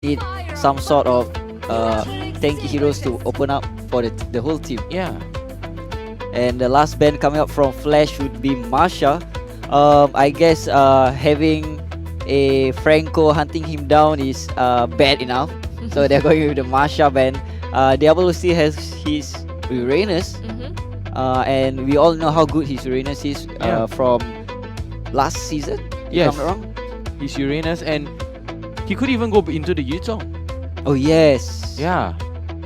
need some sort of tanky heroes to open up for the whole team. Yeah. And the last ban coming up from Flash would be Marsha. I guess having a Franco hunting him down is bad enough. So they're going with the Marsha ban. Diablo still has his Uranus. And we all know how good his Uranus is from last season, if I'm not wrong. His Uranus, and he could even go into the Yuzong. Oh yes. Yeah.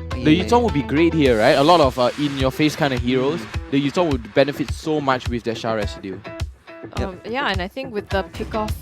The Yuzong would be great here, right? A lot of in-your-face kind of heroes. The Yuzong would benefit so much with their Shah residue. Yeah, and I think with the pick-off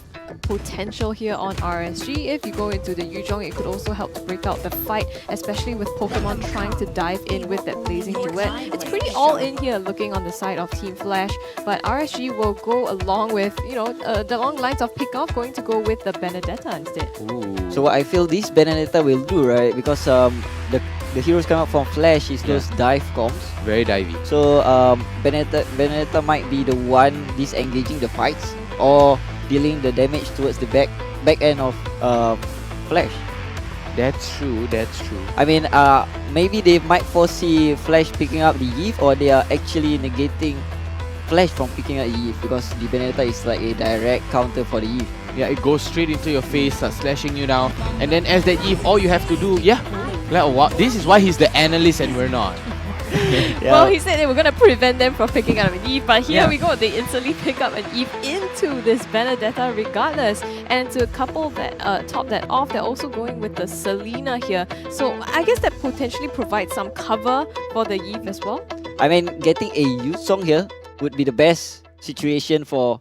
potential here on RSG, if you go into the Yuzhong, it could also help to break out the fight, especially with Pokemon trying to dive in with that Blazing Duet. It's pretty all in here looking on the side of Team Flash, but RSG will go along with, you know, the long lines of pick-off, going to go with the Benedetta instead. Ooh. So what I feel this Benedetta will do, right? Because the heroes come out from Flash is those dive comms. Very divey. So Benedetta might be the one disengaging the fights or dealing the damage towards the back end of Flash. That's true, that's true. I mean, maybe they might foresee Flash picking up the Eve, or they are actually negating Flash from picking up the Eve, because the Benedetta is like a direct counter for the Eve. Yeah, it goes straight into your face, starts slashing you down, and then as that Eve, all you have to do, like, what? This is why he's the analyst and we're not. Well, he said they were going to prevent them from picking up an Eve, but here we go. They instantly pick up an Eve into this Benedetta regardless. And to couple that, top that off, they're also going with the Selena here. So I guess that potentially provides some cover for the Eve as well. I mean, getting a Yuzong here would be the best situation for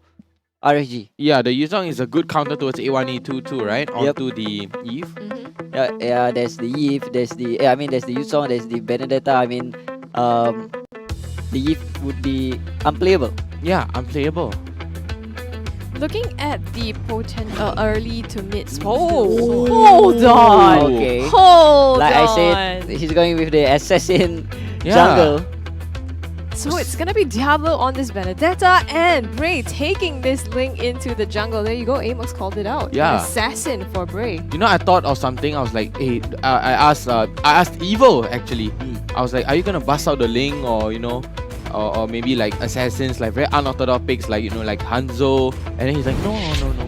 RSG. Yeah, the Yuzong is a good counter towards A1, A2 too, right? Onto the Eve. Yeah, there's the Eve, there's the Yuzong, there's the Benedetta. I mean, the Eve would be unplayable. Yeah, unplayable. Looking at the early to mid. Oh, hold on. Okay. Hold like on. I said, he's going with the assassin jungle. So it's gonna be Diablo on this Benedetta and Bray taking this link into the jungle. There you go, AMOUX called it out. Yeah. An assassin for Bray. You know, I thought of something. I was like, hey, I asked Evil actually. I was like, are you gonna bust out the Ling, or you know, or maybe like assassins, like very unorthodox picks, like, you know, like Hanzo? And then he's like, no,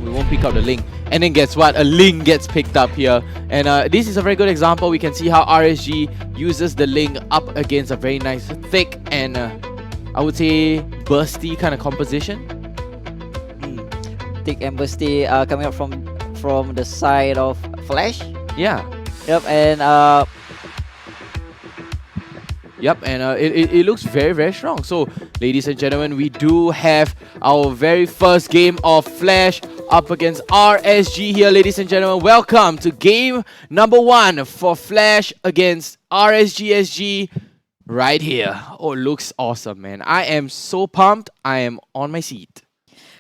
we won't pick out the Ling. And then guess what? A Ling gets picked up here. And this is a very good example. We can see how RSG uses the Ling up against a very nice, thick, and I would say bursty kind of composition. Thick and bursty coming up from the side of Flash. Yeah. Yep, and it looks very, very strong. So, ladies and gentlemen, we do have our very first game of Flash up against RSG here, ladies and gentlemen. Welcome to game number 1 for Flash against RSGSG right here. Oh, looks awesome, man. I am so pumped. I am on my seat.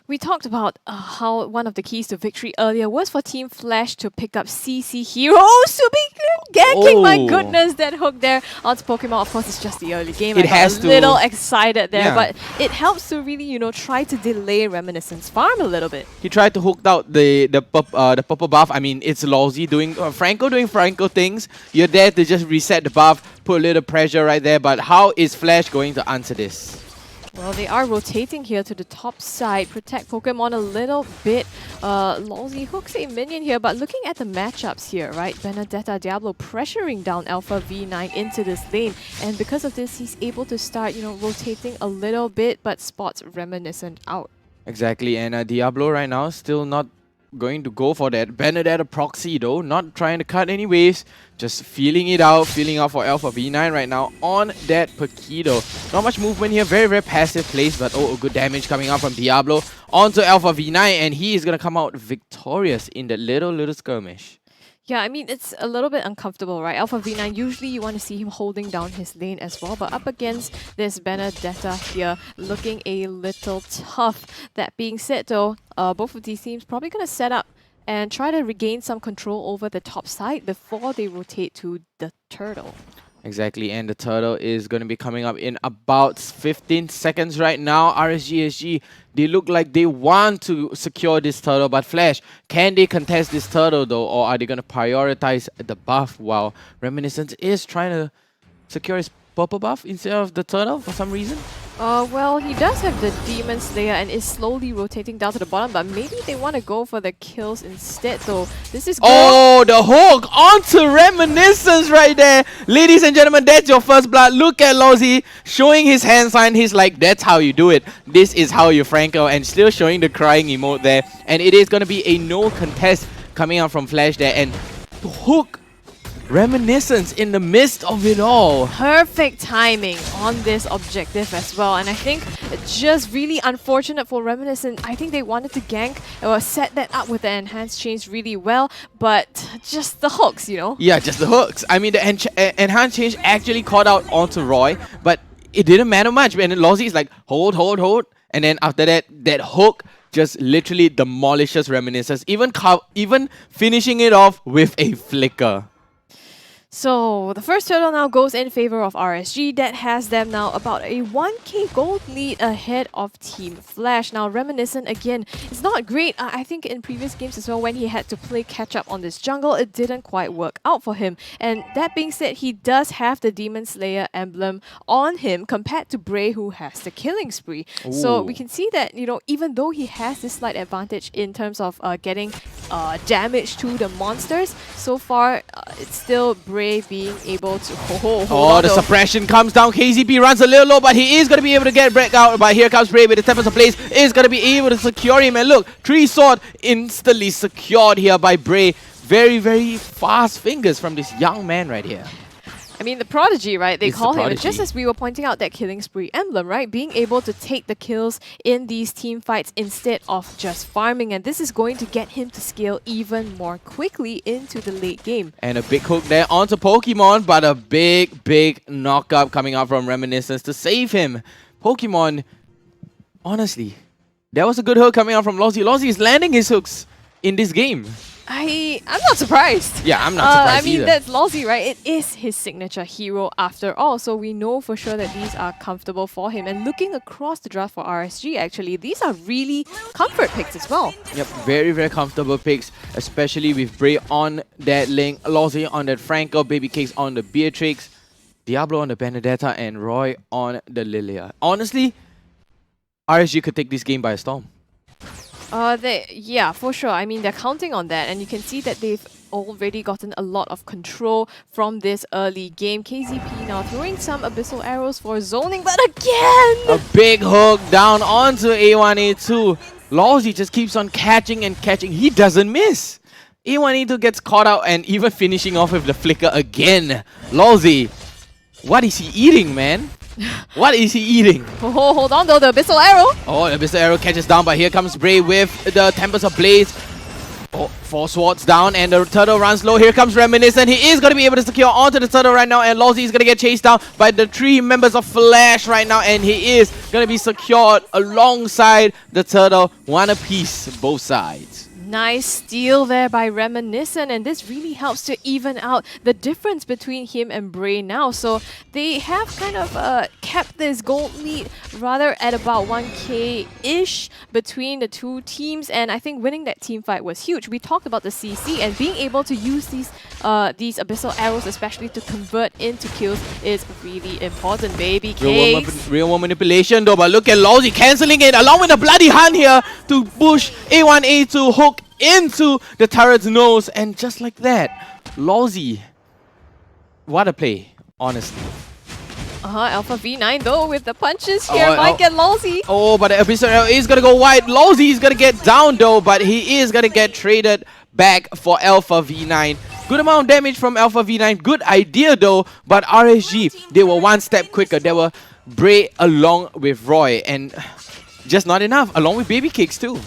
We talked about how one of the keys to victory earlier was for Team Flash to pick up CC Heroes to be ganking. My goodness, that hook there onto Pokemon. Of course, it's just the early game. It has to. A little excited there, but it helps to really, you know, try to delay Reminiscence farm a little bit. He tried to hook out the purple buff. I mean, it's Lolsie doing Franco things. You're there to just reset the buff, put a little pressure right there. But how is Flash going to answer this? Well, they are rotating here to the top side, protect Pokemon a little bit. Lolsie hooks a minion here, but looking at the matchups here, right? Benedetta Diablo pressuring down Alpha V9 into this lane, and because of this, he's able to start, you know, rotating a little bit, but spots Reminiscent out. Exactly, and Diablo right now still not going to go for that Benedetta proxy though, not trying to cut any waves, just feeling out for Alpha V9 right now on that Paquido. Not much movement here, very, very passive plays, but good damage coming out from Diablo onto Alpha V9, and he is going to come out victorious in that little skirmish. Yeah, I mean, it's a little bit uncomfortable, right? Alpha V9, usually you want to see him holding down his lane as well, but up against this Benedetta here, looking a little tough. That being said though, both of these teams probably going to set up and try to regain some control over the top side before they rotate to the turtle. Exactly, and the turtle is going to be coming up in about 15 seconds right now. RSG, SG, they look like they want to secure this turtle, but Flash, can they contest this turtle though, or are they going to prioritize the buff while Reminiscent is trying to secure his purple buff instead of the turtle for some reason? Well, he does have the Demon Slayer and is slowly rotating down to the bottom, but maybe they want to go for the kills instead though. This is good. Oh, the hook onto Reminiscence right there. Ladies and gentlemen, that's your first blood. Look at Lolsie showing his hand sign. He's like, that's how you do it. This is how you Franco, and still showing the crying emote there. And it is going to be a no contest coming out from Flash there. And the hook Reminiscence in the midst of it all. Perfect timing on this objective as well, and I think just really unfortunate for Reminiscent. I think they wanted to gank or set that up with the enhanced change really well, but just the hooks, you know? Yeah, just the hooks. I mean, the enhanced change actually caught out onto Roy, but it didn't matter much. And then Lolsie is like, hold, hold, hold. And then after that, that hook just literally demolishes Reminiscence, even finishing it off with a flicker. So the first turtle now goes in favor of RSG. That has them now about a 1k gold lead ahead of Team Flash. Now Reminiscent again is not great. I think in previous games as well, when he had to play catch up on this jungle, it didn't quite work out for him. And that being said, he does have the Demon Slayer emblem on him compared to Bray, who has the killing spree. Ooh. So we can see that, you know, even though he has this slight advantage in terms of getting damage to the monsters, so far it's still Bray being able to hold on the suppression comes down. Kayzeepi runs a little low, but he is going to be able to get back out. But here comes Bray with the Tempest of Blaze. Is going to be able to secure him. And look, Tree Sword instantly secured here by Bray. Very, very fast fingers from this young man right here. I mean, the Prodigy, right? They It's call the him. Prodigy. Just as we were pointing out that killing spree emblem, right? Being able to take the kills in these team fights instead of just farming. And this is going to get him to scale even more quickly into the late game. And a big hook there onto Pokemon, but a big, big knockup coming out from Reminiscence to save him. Pokemon, honestly, that was a good hook coming out from Lolsie. Lolsie is landing his hooks in this game. I'm not surprised. Yeah, I'm not surprised I mean, either. that's Lolsie, right? It is his signature hero after all. So we know for sure that these are comfortable for him. And looking across the draft for RSG, actually, these are really comfort picks as well. Yep, very, very comfortable picks, especially with Bray on that link, Lolsie on that Franco, babycakes on the Beatrix, Diablo on the Benedetta, and Roy on the Lilia. Honestly, RSG could take this game by a storm. Yeah, for sure. I mean, they're counting on that, and you can see that they've already gotten a lot of control from this early game. Kayzeepi now throwing some abyssal arrows for zoning, but again! A big hook down onto A1A2. Lolsie just keeps on catching and catching. He doesn't miss. A1A2 gets caught out and even finishing off with the flicker again. Lolsie, what is he eating, man? What is he eating? Oh, hold on though, the abyssal arrow! Oh, the Abyssal Arrow catches down, but here comes Bray with the Tempest of Blaze. Oh, 4 swords down, and the turtle runs low. Here comes Reminiscent. He is going to be able to secure onto the turtle right now, and Lolsie is going to get chased down by the 3 members of Flash right now, and he is going to be secured alongside the turtle. One apiece, both sides. Nice steal there by Reminiscent, and this really helps to even out the difference between him and Bray now. So they have kind of kept this gold lead rather at about 1k-ish between the two teams, and I think winning that team fight was huge. We talked about the CC, and being able to use these abyssal arrows, especially to convert into kills, is really important, baby. Real world manipulation though, but look at Lolsie cancelling it along with a bloody hunt here to push A1A2 hook into the turret's nose, and just like that, Lolsie, what a play, honestly. Alpha V9 though with the punches here might get Lolsie. Oh, but the Abyssal Arrow is going to go wide. Lolsie is going to get down though, but he is going to get traded back for Alpha V9. Good amount of damage from Alpha V9. Good idea though, but RSG, they were one step quicker. They were Bray along with Roy, and just not enough, along with babycakes too.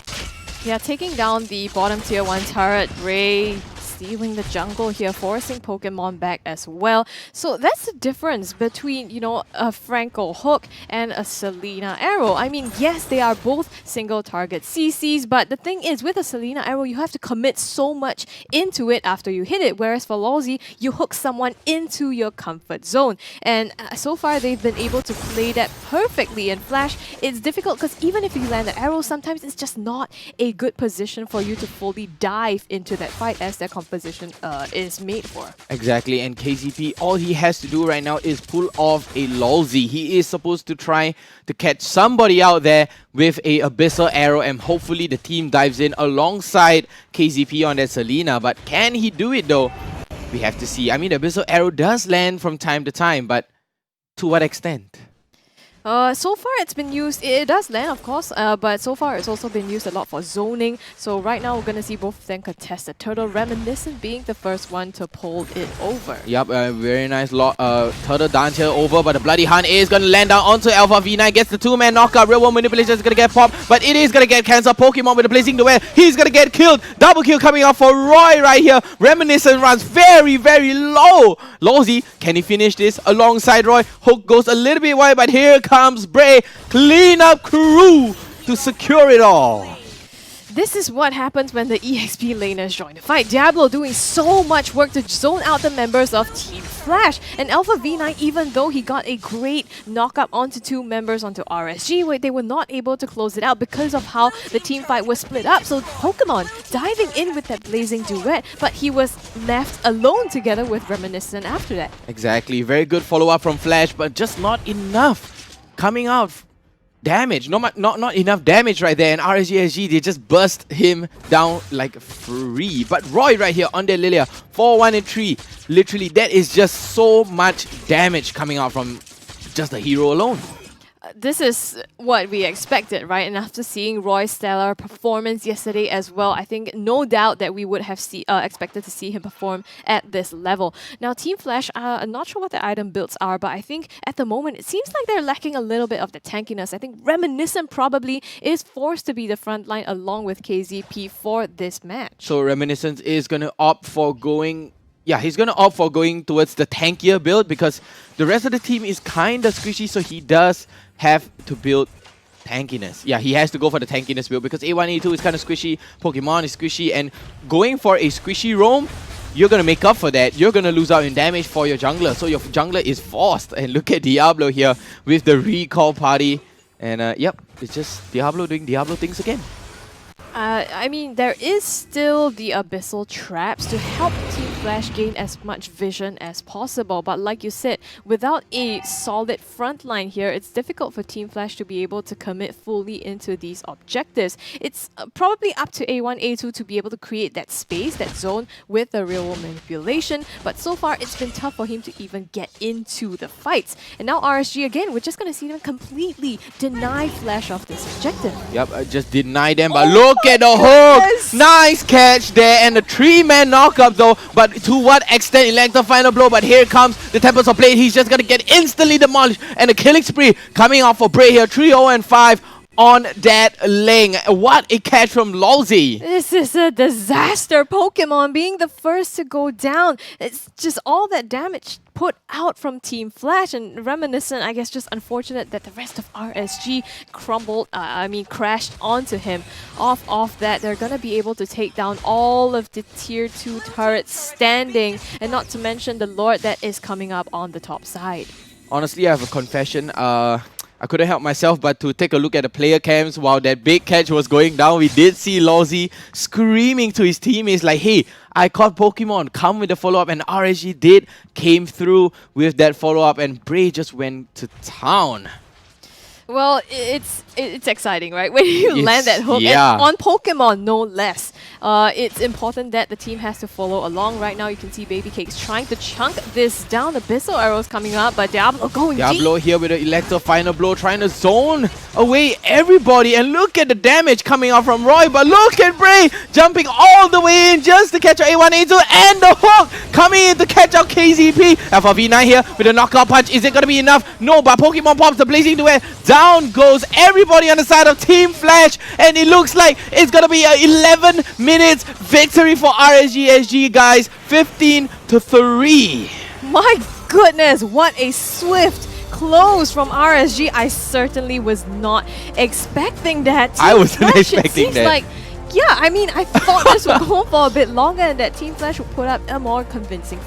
Yeah, taking down the bottom tier 1 turret, Bray stealing the jungle here, forcing Pokemon back as well. So that's the difference between, you know, a Franco hook and a Selena arrow. I mean, yes, they are both single target CCs, but the thing is, with a Selena arrow, you have to commit so much into it after you hit it, whereas for Lolsie, you hook someone into your comfort zone. And so far, they've been able to play that perfectly. In Flash, it's difficult because even if you land the arrow, sometimes it's just not a good position for you to fully dive into that fight as their composition is made for. Exactly, and Kayzeepi, all he has to do right now is pull off a Lolsie. He is supposed to try to catch somebody out there with a Abyssal Arrow, and hopefully the team dives in alongside Kayzeepi on that Selena. But can he do it though? We have to see. I mean, the Abyssal Arrow does land from time to time, but to what extent? So far it's been used, it does land of course, but so far it's also been used a lot for zoning. So right now we're going to see both of them contest the turtle, Reminiscent being the first one to pull it over. Yep, very nice turtle dance here over, but the Bloody Hunt is going to land down onto Alpha V9, gets the two-man knockout, real world manipulation is going to get popped, but it is going to get cancelled. Pokemon with the Blazing Duet, he's going to get killed. Double kill coming out for Roy right here. Reminiscent runs very, very low. Lolsie, can he finish this alongside Roy? Hook goes a little bit wide, but here comes Bray, clean up crew to secure it all. This is what happens when the EXP laners join the fight. Diablo doing so much work to zone out the members of Team Flash. And Alpha V9, even though he got a great knockup onto two members onto RSG, they were not able to close it out because of how the team fight was split up. So Pokemon diving in with that Blazing Duet, but he was left alone together with Reminiscent after that. Exactly, very good follow-up from Flash, but just not enough coming out. Damage, not enough damage right there, and RSG, they just burst him down like free. But Roy right here on their Lilia, 4-1 and 3. Literally, that is just so much damage coming out from just the hero alone. This is what we expected, right? And after seeing Roy's stellar performance yesterday as well, I think no doubt that we would have expected to see him perform at this level. Now, Team Flash, I'm not sure what the item builds are, but I think at the moment it seems like they're lacking a little bit of the tankiness. I think Reminiscent probably is forced to be the front line along with Kayzeepi for this match. So Reminiscent is going to opt for going... Yeah, he's going to opt for going towards the tankier build because the rest of the team is kind of squishy, so he does have to build tankiness. Yeah, he has to go for the tankiness build because A1, A2 is kind of squishy, Pokemon is squishy, and going for a squishy roam, you're going to make up for that. You're going to lose out in damage for your jungler, so your jungler is forced. And look at Diablo here with the recall party. And yep, it's just Diablo doing Diablo things again. I mean, there is still the Abyssal Traps to help Team Flash gain as much vision as possible. But like you said, without a solid front line here, it's difficult for Team Flash to be able to commit fully into these objectives. It's probably up to A1, A2 to be able to create that space, that zone with the real world manipulation. But so far, it's been tough for him to even get into the fights. And now RSG again, we're just going to see them completely deny Flash of this objective. Yep, just deny them, but look at the hook! Nice catch there, and the 3-man knockup though, but to what extent Electro final blow, but here comes the Tempest of Blade, he's just gonna get instantly demolished, and a killing spree coming out for Bray here, 3-0 and 5 on that lane. What a catch from Lolsie! This is a disaster. Pokemon being the first to go down. It's just all that damage put out from Team Flash, and Reminiscent, I guess, just unfortunate that the rest of RSG crashed onto him. Off that, they're gonna be able to take down all of the tier 2 turrets standing, and not to mention the Lord that is coming up on the top side. Honestly, I have a confession. I couldn't help myself but to take a look at the player cams while that big catch was going down. We did see Lolsie screaming to his teammates like, hey, I caught Pokemon, come with the follow-up, and RSG came through with that follow-up, and Bray just went to town. Well, it's exciting, right? When you land that hook, yeah. and on Pokemon, no less. It's important that the team has to follow along. Right now, you can see babycakes trying to chunk this down. Abyssal arrows coming up, but Diablo going Diablo deep. here with the Electro final blow, trying to zone away everybody. And look at the damage coming out from Roy, but look at Bray jumping all the way in just to catch out A1, A2, and the hook coming in to catch out Kayzeepi. Alpha V9 here with a knockout punch. Is it going to be enough? No, but Pokemon pops the Blazing Duet down goes everybody on the side of Team Flash, and it looks like it's gonna be a 11 minutes victory for RSG SG, guys. 15-3. My goodness, what a swift close from RSG. I certainly was not expecting that. I wasn't Team Flash, expecting it seems that. like, yeah, I mean, I thought this would go for a bit longer and that Team Flash would put up a more convincing